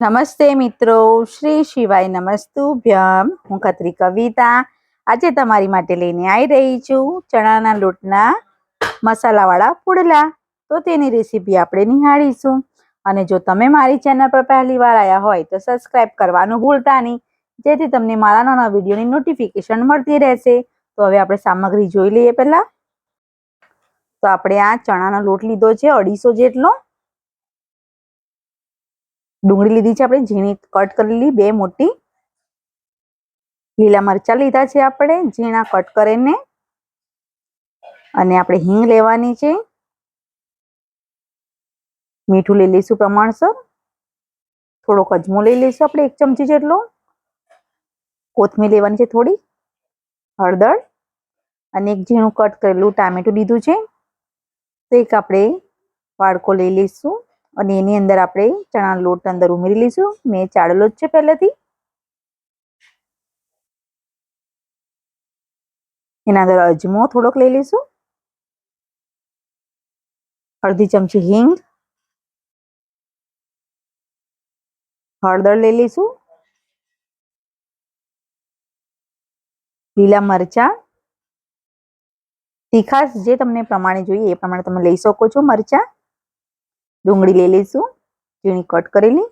નમસ્તે મિત્રો, શ્રી શિવાય નમસ્તુભ્યમ. હું ખત્રી કવિતા આજે તમારી માટે લઈને આવી રહી છું ચણાના લોટના મસાલાવાળા પુડલા. તો તેની રેસીપી આપણે નિહાળીશું. અને જો તમે મારી ચેનલ પર પહેલી વાર આવ્યા હોય તો સબસ્ક્રાઇબ કરવાનું ભૂલતા નહીં, જેથી તમને મારા નવા વિડીયોની નોટિફિકેશન મળતી રહેશે. તો હવે આપણે સામગ્રી જોઈ લઈએ. પહેલા તો આપણે આ ચણાનો લોટ લીધો છે 250 જેટલો. ડુંગળી લીધી છે આપણે ઝીણી કટ કરેલી 2 મોટી. લીલા મરચા લીધા છે આપણે ઝીણા કટ કરીને. અને આપણે હિંગ લેવાની છે. મીઠું લઈ લઈશું પ્રમાણસર. થોડોક અજમો લઈ લઈશું આપણે 1 ચમચી જેટલો. કોથમીર લેવાની છે થોડી. હળદર અને એક ઝીણું કટ કરેલું ટામેટું લીધું છે. તો એક આપણે વાડકો લઈ લઈશું અને એની અંદર આપણે ચણાનો લોટ અંદર ઉમેરી લઈશું. મેં ચાળેલો જ છે પહેલેથી. એના અંદર અજમો થોડોક લઈ લઈશું. અડધી ચમચી હિંગ. હળદર લઈ લઈશું. લીલા મરચા. તીખાશ જે તમને પ્રમાણે જોઈએ એ પ્રમાણે તમે લઈ શકો છો મરચા. ડુંગળી લઈ લઈશું ઝીણી કટ કરેલી.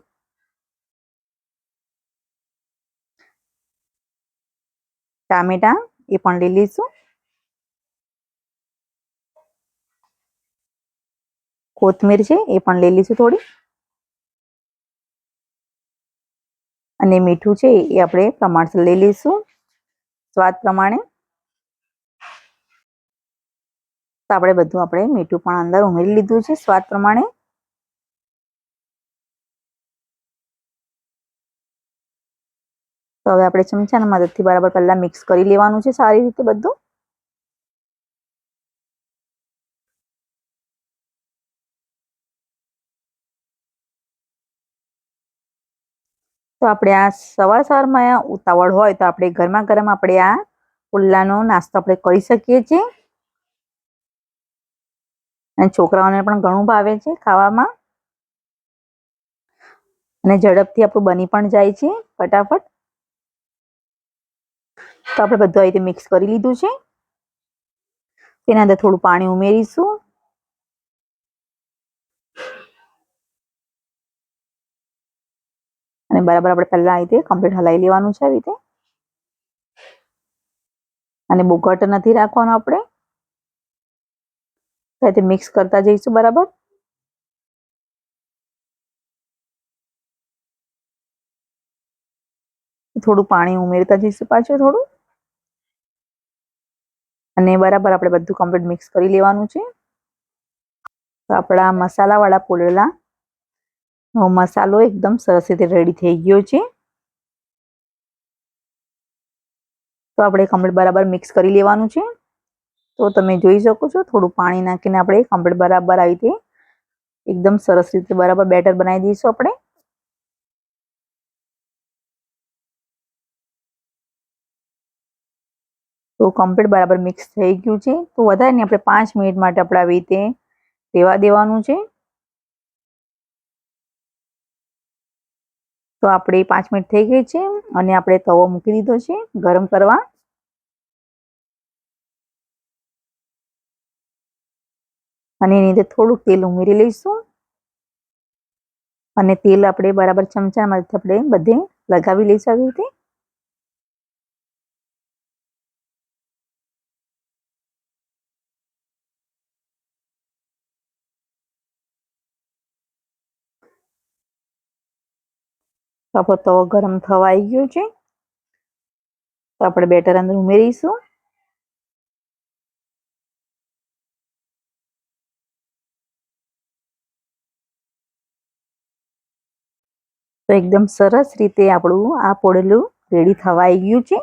ટામેટા એ પણ લઈ લઈશું. કોથમીર છે એ પણ લઈ લઈશું થોડી. અને મીઠું છે એ આપણે પ્રમાણસર લઈ લઈશું સ્વાદ પ્રમાણે. તો આપણે બધું મીઠું પણ અંદર ઉમેરી લીધું છે સ્વાદ પ્રમાણે. તો હવે આપણે ચમચાના મદદથી બરાબર પહેલા મિક્સ કરી લેવાનું છે સારી રીતે બધું. તો આપણે આ સવારમાં ઉતાવળ હોય તો આપણે ગરમા ગરમ આપણે આ પુડલાનો નાસ્તો આપણે કરી શકીએ છીએ. અને છોકરાઓને પણ ઘણું ભાવે છે ખાવામાં. અને ઝડપથી આપણું બની પણ જાય છે ફટાફટ. તો આપણે બધું આ રીતે મિક્સ કરી લીધું છે. તેના અંદર થોડું પાણી ઉમેરીશું. અને બરાબર આપણે પહેલા આ રીતે કમ્પ્લીટ હલાવી લેવાનું છે આવી રીતે. અને બહુ ઘટ નથી રાખવાનું આપણે. તો આ રીતે મિક્સ કરતા જઈશું બરાબર. થોડું પાણી ઉમેરતા જઈશું પાછું થોડું. અને બરાબર આપણે બધું કમ્પ્લીટ મિક્સ કરી લેવાનું છે. તો આપણા મસાલાવાળા પુડલા મસાલો એકદમ સરસ રીતે રેડી થઈ ગયો છે. તો આપણે કમ્પ્લીટ બરાબર મિક્સ કરી લેવાનું છે. તો તમે જોઈ શકો છો થોડું પાણી નાખીને આપણે કમ્પ્લીટ બરાબર આવી રીતે એકદમ સરસ રીતે બરાબર બેટર બનાવી દઈશું આપણે. તો કમ્પ્લીટ બરાબર મિક્સ થઈ ગયું છે. તો વધારે નહીં આપણે 5 મિનિટ માટે આપણે આવી રીતે રહેવા દેવાનું છે. તો આપણે 5 મિનિટ થઈ ગઈ છે અને આપણે તવો મૂકી દીધો છે ગરમ કરવા. અને એની અંદર થોડુંક તેલ ઉમેરી લઈશું. અને તેલ આપણે બરાબર ચમચામાંથી આપણે બધે લગાવી લઈશું આવી રીતે. તો આપણો તવો ગરમ થવા આવી ગયો છે. તો આપણે બેટર અંદર ઉમેરીશું. તો એકદમ સરસ રીતે આપણું આ પુડલું રેડી થવા આવી ગયું છે.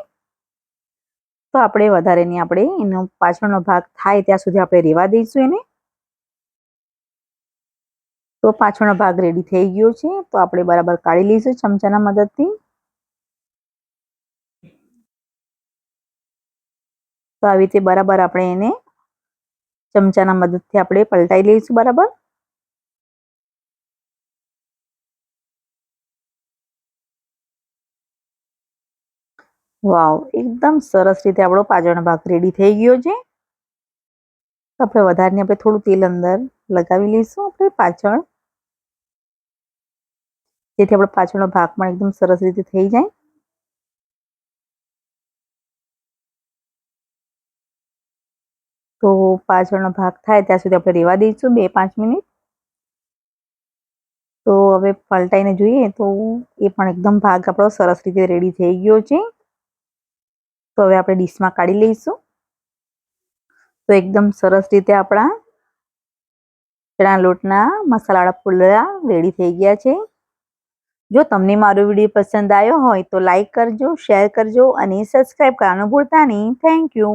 તો આપણે વધારે નહીં આપણે એનો પાછળનો ભાગ થાય ત્યાં સુધી આપણે રહેવા દઈશું એને. તો પાછળનો ભાગ રેડી થઈ ગયો છે. તો આપણે બરાબર કાઢી લઈશું ચમચાના મદદથી. તો આવી રીતે બરાબર આપણે એને ચમચાના મદદથી આપણે પલટાઈ લઈશું બરાબર. વાવ, એકદમ સરસ રીતે આપણો પાછળનો ભાગ રેડી થઈ ગયો છે. તો આપણે વધારીને આપણે થોડું તેલ અંદર લગાવી લઈશું આપણે પાછળ, જેથી આપણો પાછળનો ભાગ પણ એકદમ સરસ રીતે થઈ જાય. તો પાછળનો ભાગ થાય ત્યાં સુધી આપણે રેવા દઈશું 2-5 મિનિટ. તો હવે પલટાઈને જોઈએ તો એ પણ એકદમ ભાગ આપણો સરસ રીતે રેડી થઈ ગયો છે. તો હવે આપણે ડીશમાં કાઢી લઈશું. તો એકદમ સરસ રીતે આપણા ચણા લોટના મસાલાવાળા પુડલા રેડી થઈ ગયા છે. જો તમને મારો વિડીયો પસંદ આવ્યો હોય તો લાઈક કરજો, શેર કરજો અને સબસ્ક્રાઈબ કરવાનું ભૂલતા નહીં. Thank you.